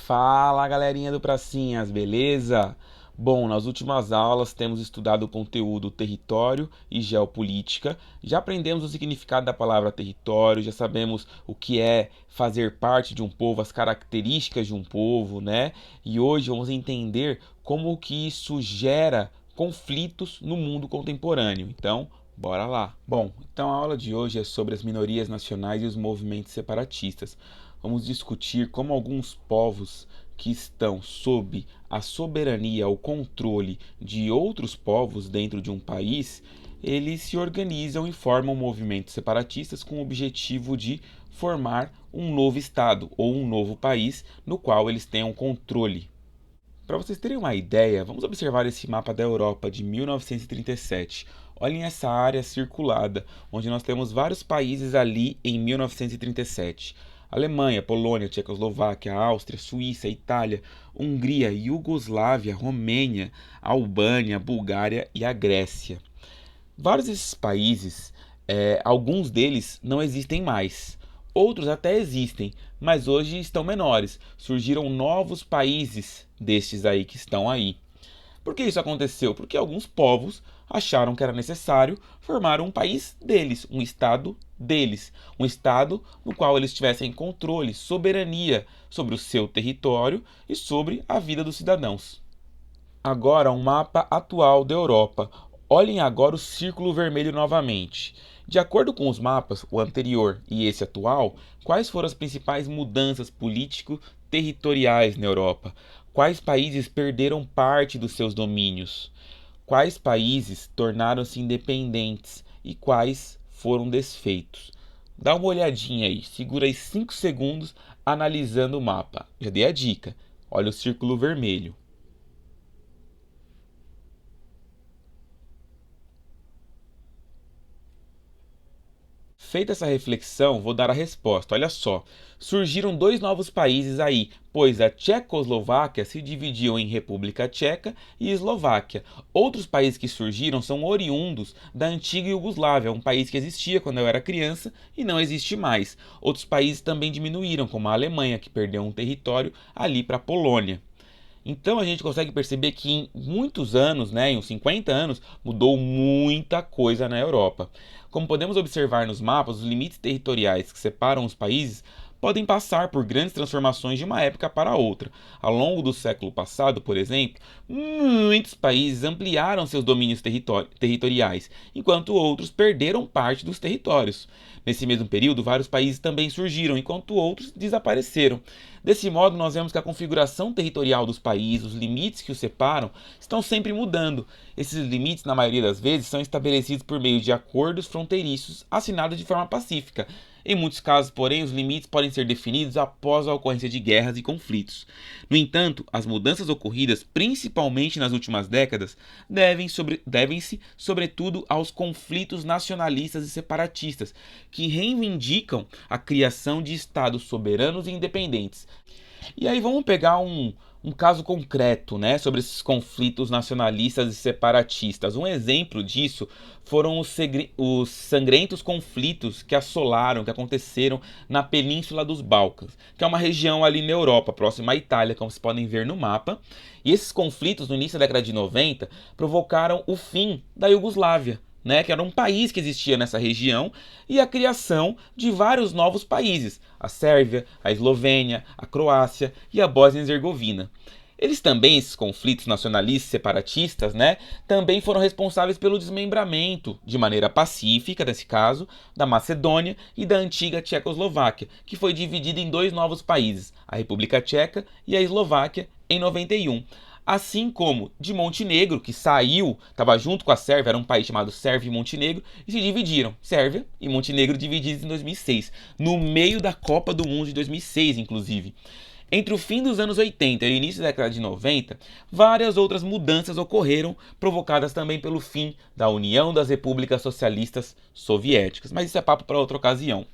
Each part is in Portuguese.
Fala galerinha do Pracinhas, beleza? Bom, nas últimas aulas temos estudado o conteúdo território e geopolítica. Já aprendemos o significado da palavra território, já sabemos o que é fazer parte de um povo, as características de um povo, né? E hoje vamos entender como que isso gera conflitos no mundo contemporâneo. Então, bora lá. Bom, então a aula de hoje é sobre as minorias nacionais e os movimentos separatistas. Vamos discutir como alguns povos que estão sob a soberania, o controle de outros povos dentro de um país, eles se organizam e formam movimentos separatistas com o objetivo de formar um novo estado ou um novo país no qual eles tenham controle. Para vocês terem uma ideia, vamos observar esse mapa da Europa de 1937. Olhem essa área circulada, onde nós temos vários países ali em 1937. Alemanha, Polônia, Tchecoslováquia, Áustria, Suíça, Itália, Hungria, Iugoslávia, Romênia, Albânia, Bulgária e a Grécia. Vários desses países, alguns deles não existem mais. Outros até existem, mas hoje estão menores. Surgiram novos países destes aí que estão aí. Por que isso aconteceu? Porque alguns povos acharam que era necessário formar um país deles, um estado deles, um estado no qual eles tivessem controle, soberania sobre o seu território e sobre a vida dos cidadãos. Agora um mapa atual da Europa. Olhem agora o círculo vermelho novamente. De acordo com os mapas, o anterior e esse atual, quais foram as principais mudanças político-territoriais na Europa? Quais países perderam parte dos seus domínios? Quais países tornaram-se independentes e quais foram desfeitos? Dá uma olhadinha aí, segura aí 5 segundos analisando o mapa. Já dei a dica, olha o círculo vermelho. Feita essa reflexão, vou dar a resposta. Olha só, surgiram dois novos países aí, pois a Tchecoslováquia se dividiu em República Tcheca e Eslováquia. Outros países que surgiram são oriundos da antiga Iugoslávia, um país que existia quando eu era criança e não existe mais. Outros países também diminuíram, como a Alemanha, que perdeu um território ali para a Polônia. Então a gente consegue perceber que em muitos anos, né, em uns 50 anos, mudou muita coisa na Europa. Como podemos observar nos mapas, os limites territoriais que separam os países podem passar por grandes transformações de uma época para outra. Ao longo do século passado, por exemplo, muitos países ampliaram seus domínios territoriais, enquanto outros perderam parte dos territórios. Nesse mesmo período, vários países também surgiram, enquanto outros desapareceram. Desse modo, nós vemos que a configuração territorial dos países, os limites que os separam, estão sempre mudando. Esses limites, na maioria das vezes, são estabelecidos por meio de acordos fronteiriços assinados de forma pacífica. Em muitos casos, porém, os limites podem ser definidos após a ocorrência de guerras e conflitos. No entanto, as mudanças ocorridas, principalmente nas últimas décadas, devem-se, sobretudo, aos conflitos nacionalistas e separatistas, que reivindicam a criação de estados soberanos e independentes. E aí vamos pegar um caso concreto, né, sobre esses conflitos nacionalistas e separatistas. Um exemplo disso foram os sangrentos conflitos que assolaram, que aconteceram na Península dos Balcãs, que é uma região ali na Europa, próxima à Itália, como vocês podem ver no mapa. E esses conflitos, no início da década de 90, provocaram o fim da Iugoslávia, né, que era um país que existia nessa região, e a criação de vários novos países, a Sérvia, a Eslovênia, a Croácia e a Bósnia e Herzegovina. Eles também, esses conflitos nacionalistas separatistas, né, também foram responsáveis pelo desmembramento, de maneira pacífica, nesse caso, da Macedônia e da antiga Tchecoslováquia, que foi dividida em dois novos países, a República Tcheca e a Eslováquia, em 91. Assim como de Montenegro, que saiu, estava junto com a Sérvia, era um país chamado Sérvia e Montenegro, e se dividiram. Sérvia e Montenegro divididos em 2006, no meio da Copa do Mundo de 2006, inclusive. Entre o fim dos anos 80 e o início da década de 90, várias outras mudanças ocorreram, provocadas também pelo fim da União das Repúblicas Socialistas Soviéticas. Mas isso é papo para outra ocasião.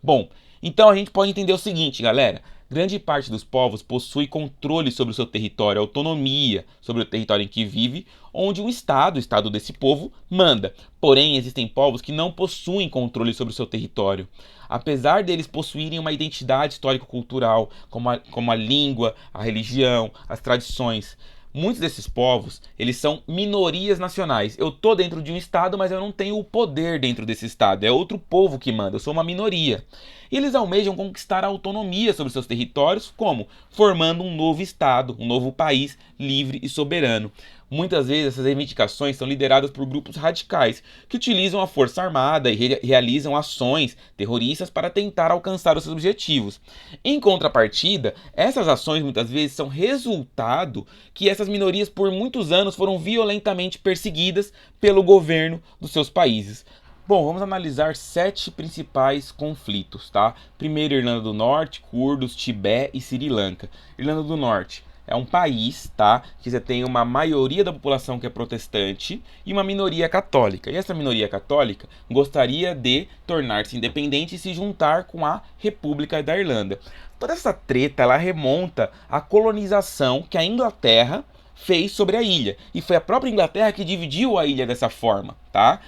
Bom, então a gente pode entender o seguinte, galera. Grande parte dos povos possui controle sobre o seu território, autonomia sobre o território em que vive, onde o Estado desse povo, manda. Porém, existem povos que não possuem controle sobre o seu território. Apesar deles possuírem uma identidade histórico-cultural, como a língua, a religião, as tradições, muitos desses povos, eles são minorias nacionais. Eu tô dentro de um estado, mas eu não tenho o poder dentro desse estado. É outro povo que manda, eu sou uma minoria. E eles almejam conquistar a autonomia sobre seus territórios, como? Formando um novo estado, um novo país livre e soberano. Muitas vezes essas reivindicações são lideradas por grupos radicais que utilizam a força armada e realizam ações terroristas para tentar alcançar os seus objetivos. Em contrapartida, essas ações muitas vezes são resultado que essas minorias por muitos anos foram violentamente perseguidas pelo governo dos seus países. Bom, vamos analisar 7 principais conflitos, tá? Primeiro, Irlanda do Norte, curdos, Tibete e Sri Lanka. Irlanda do Norte é um país, tá? Que você tem uma maioria da população que é protestante e uma minoria católica. E essa minoria católica gostaria de tornar-se independente e se juntar com a República da Irlanda. Toda essa treta, ela remonta à colonização que a Inglaterra fez sobre a ilha. E foi a própria Inglaterra que dividiu a ilha dessa forma, tá?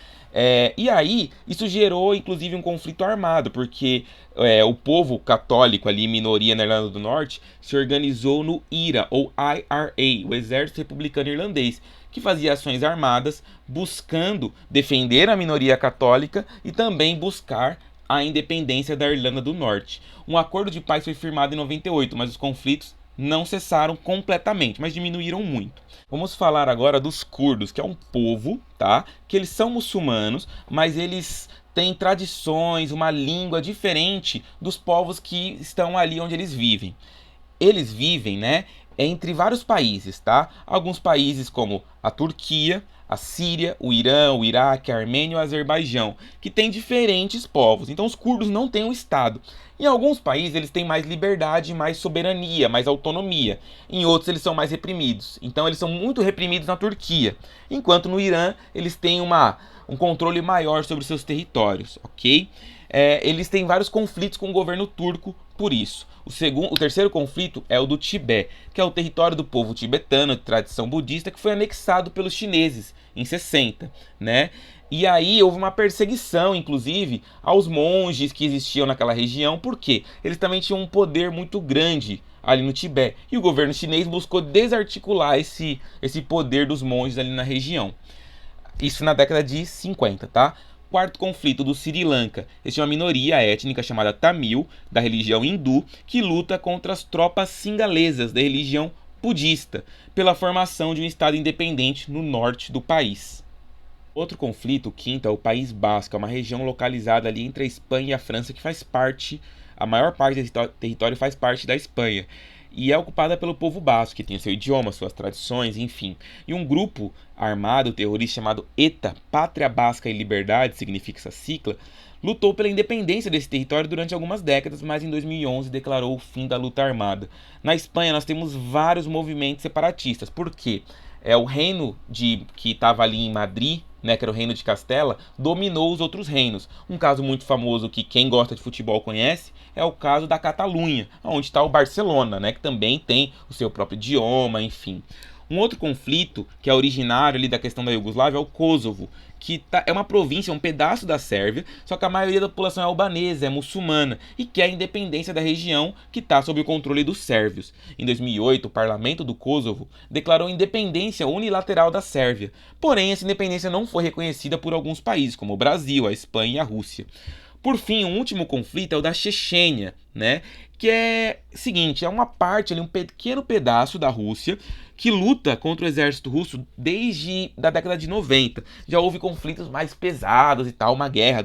E aí, isso gerou inclusive um conflito armado, porque o povo católico ali, minoria na Irlanda do Norte, se organizou no IRA, ou IRA, o Exército Republicano Irlandês, que fazia ações armadas buscando defender a minoria católica e também buscar a independência da Irlanda do Norte. Um acordo de paz foi firmado em 98, mas os conflitos não cessaram completamente, mas diminuíram muito. Vamos falar agora dos curdos, que é um povo, tá? Que eles são muçulmanos, mas eles têm tradições, uma língua diferente dos povos que estão ali onde eles vivem. Eles vivem, né, entre vários países, tá? Alguns países como a Turquia, a Síria, o Irã, o Iraque, a Armênia e o Azerbaijão, que têm diferentes povos. Então os curdos não têm um estado. Em alguns países eles têm mais liberdade, mais soberania, mais autonomia. Em outros eles são mais reprimidos. Então eles são muito reprimidos na Turquia. Enquanto no Irã eles têm um controle maior sobre seus territórios, ok? Eles têm vários conflitos com o governo turco por isso. O terceiro conflito é o do Tibete, que é o território do povo tibetano de tradição budista que foi anexado pelos chineses em 60, né? E aí houve uma perseguição, inclusive, aos monges que existiam naquela região, porque eles também tinham um poder muito grande ali no Tibete. E o governo chinês buscou desarticular esse poder dos monges ali na região. Isso na década de 50, tá? Quarto conflito do Sri Lanka. Este é uma minoria étnica chamada Tamil, da religião hindu, que luta contra as tropas singalesas da religião budista, pela formação de um estado independente no norte do país. Outro conflito, o quinto, é o País Basco, é uma região localizada ali entre a Espanha e a França que faz parte, a maior parte desse território faz parte da Espanha. E é ocupada pelo povo basco, que tem o seu idioma, suas tradições, enfim. E um grupo armado terrorista chamado ETA, Pátria Basca e Liberdade, significa essa sigla, lutou pela independência desse território durante algumas décadas, mas em 2011 declarou o fim da luta armada. Na Espanha nós temos vários movimentos separatistas. Por quê? O reino que estava ali em Madrid, né, que era o reino de Castela, dominou os outros reinos. Um caso muito famoso que quem gosta de futebol conhece é o caso da Catalunha, onde está o Barcelona, né, que também tem o seu próprio idioma, enfim. Um outro conflito que é originário ali da questão da Iugoslávia é o Kosovo, que é uma província, um pedaço da Sérvia, só que a maioria da população é albanesa, é muçulmana e quer a independência da região que está sob o controle dos sérvios. Em 2008, o parlamento do Kosovo declarou independência unilateral da Sérvia, porém essa independência não foi reconhecida por alguns países, como o Brasil, a Espanha e a Rússia. Por fim, um último conflito é o da Chechênia, né? Que é o seguinte, é uma parte ali, um pequeno pedaço da Rússia que luta contra o exército russo desde a década de 90. Já houve conflitos mais pesados e tal,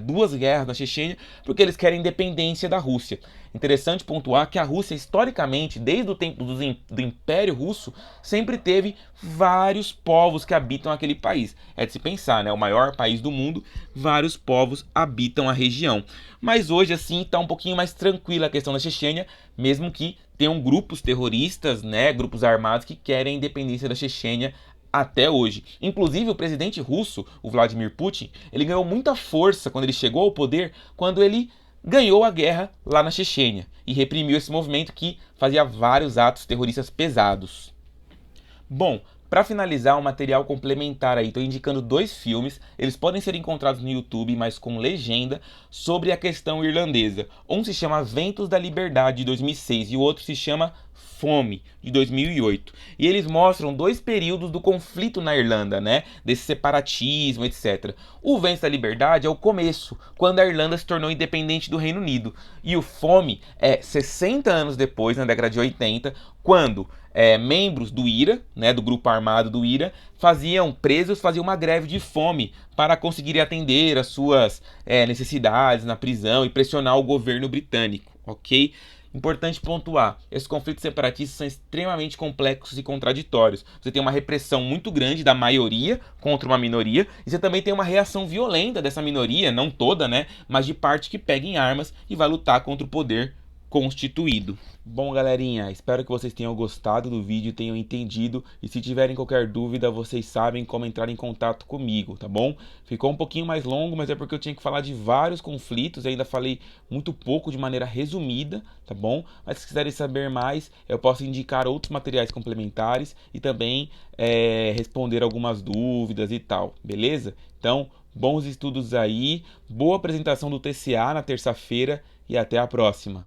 duas guerras na Chechênia, porque eles querem independência da Rússia. Interessante pontuar que a Rússia, historicamente, desde o tempo do Império Russo, sempre teve vários povos que habitam aquele país. É de se pensar, né? O maior país do mundo, vários povos habitam a região. Mas hoje, assim, está um pouquinho mais tranquila a questão da Chechênia, mesmo que tenham grupos terroristas, né? Grupos armados que querem a independência da Chechênia até hoje. Inclusive, o presidente russo, o Vladimir Putin, ele ganhou muita força quando ele chegou ao poder, quando ele ganhou a guerra lá na Chechênia e reprimiu esse movimento que fazia vários atos terroristas pesados. Bom, para finalizar, um material complementar aí, estou indicando 2 filmes, eles podem ser encontrados no YouTube, mas com legenda, sobre a questão irlandesa. Um se chama Ventos da Liberdade, de 2006, e o outro se chama Fome, de 2008. E eles mostram 2 períodos do conflito na Irlanda, né? Desse separatismo, etc. O Ventos da Liberdade é o começo, quando a Irlanda se tornou independente do Reino Unido. E o Fome é 60 anos depois, na década de 80, quando membros do IRA, né, do grupo armado do IRA, faziam uma greve de fome para conseguirem atender as suas necessidades na prisão e pressionar o governo britânico, ok? Importante pontuar, esses conflitos separatistas são extremamente complexos e contraditórios. Você tem uma repressão muito grande da maioria contra uma minoria, e você também tem uma reação violenta dessa minoria, não toda, né, mas de parte que pega em armas e vai lutar contra o poder constituído. Bom, galerinha, espero que vocês tenham gostado do vídeo, tenham entendido, e se tiverem qualquer dúvida, vocês sabem como entrar em contato comigo, tá bom? Ficou um pouquinho mais longo, mas é porque eu tinha que falar de vários conflitos, ainda falei muito pouco de maneira resumida, tá bom? Mas se quiserem saber mais, eu posso indicar outros materiais complementares e também responder algumas dúvidas e tal, beleza? Então, bons estudos aí, boa apresentação do TCA na terça-feira e até a próxima!